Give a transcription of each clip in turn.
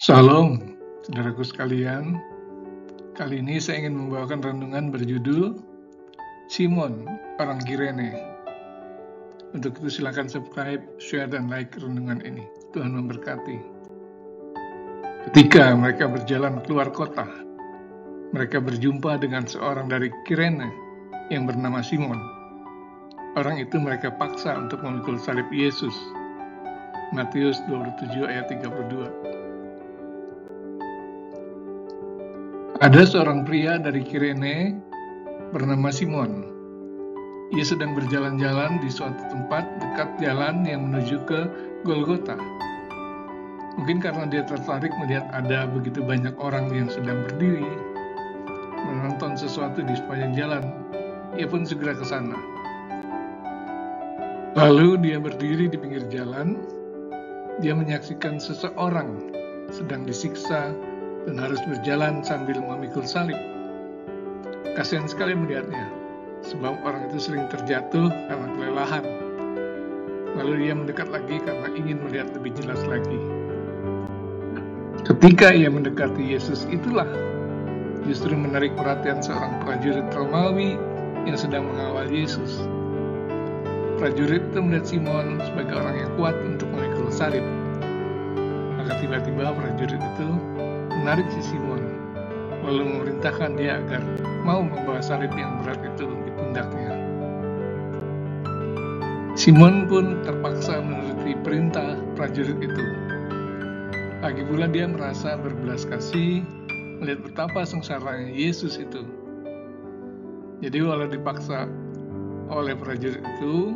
Shalom, saudaraku sekalian. Kali ini saya ingin membawakan renungan berjudul Simon, orang Kirene. Untuk itu silakan subscribe, share, dan like renungan ini. Tuhan memberkati. Ketika mereka berjalan keluar kota, mereka berjumpa dengan seorang dari Kirene yang bernama Simon. Orang itu mereka paksa untuk memikul salib Yesus. Matius 27 ayat 32. Ada seorang pria dari Kirene bernama Simon. Ia sedang berjalan-jalan di suatu tempat dekat jalan yang menuju ke Golgota. Mungkin karena dia tertarik melihat ada begitu banyak orang yang sedang berdiri menonton sesuatu di sepanjang jalan, ia pun segera ke sana. Lalu dia berdiri di pinggir jalan. Dia menyaksikan seseorang sedang disiksa dan harus berjalan sambil memikul salib. Kasihan sekali melihatnya, sebab orang itu sering terjatuh karena kelelahan. Lalu dia mendekat lagi karena ingin melihat lebih jelas lagi. Ketika ia mendekati Yesus, itulah justru menarik perhatian seorang prajurit Romawi yang sedang mengawal Yesus. Prajurit itu melihat Simon sebagai orang yang kuat untuk memikul salib. Maka tiba-tiba prajurit itu menarik si Simon, lalu memerintahkan dia agar mau membawa salib yang berat itu di pundaknya. Simon pun terpaksa menuruti perintah prajurit itu. Lagi pula dia merasa berbelas kasih melihat betapa sengsaranya Yesus itu. Jadi walau dipaksa oleh prajurit itu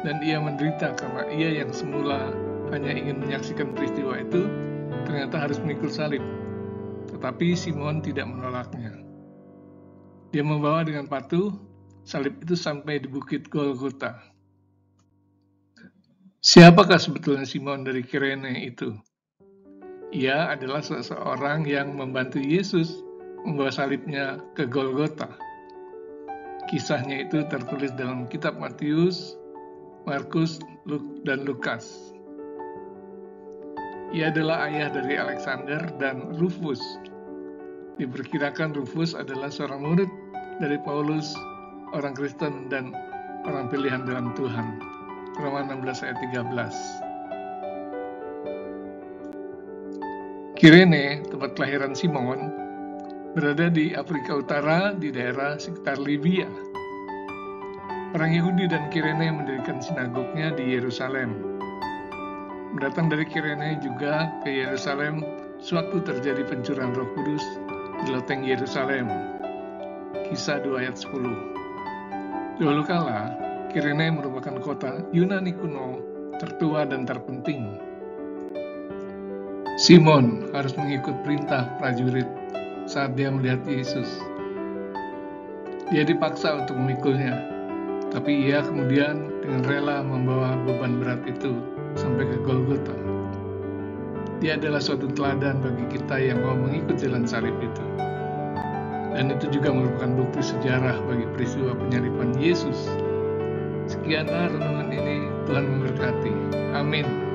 dan ia menderita karena ia yang semula hanya ingin menyaksikan peristiwa itu, ternyata harus memikul salib. Tetapi Simon tidak menolaknya. Dia membawa dengan patuh salib itu sampai di bukit Golgota. Siapakah sebetulnya Simon dari Kirene itu? Ia adalah seseorang yang membantu Yesus membawa salibnya ke Golgota. Kisahnya itu tertulis dalam kitab Matius, Markus, dan Lukas. Ia adalah ayah dari Alexander dan Rufus. Diperkirakan Rufus adalah seorang murid dari Paulus, orang Kristen dan orang pilihan dalam Tuhan. Roma 16 ayat 13. Kirene, tempat kelahiran Simon, berada di Afrika Utara di daerah sekitar Libya. Orang Yahudi dan Kirene mendirikan sinagognya di Yerusalem. Mendatang dari Kirene juga ke Yerusalem sewaktu terjadi pencurahan Roh Kudus di loteng Yerusalem. Kisah 2 ayat 10. Dahulu kala, Kirene merupakan kota Yunani kuno tertua dan terpenting. Simon harus mengikut perintah prajurit saat dia melihat Yesus. Dia dipaksa untuk memikulnya, tapi ia kemudian dengan rela membawa beban berat itu sampai ke Golgota. Dia adalah suatu teladan bagi kita yang mau mengikut jalan salib itu. Dan itu juga merupakan bukti sejarah bagi peristiwa penyaliban Yesus. Sekianlah renungan ini, Tuhan memberkati. Amin.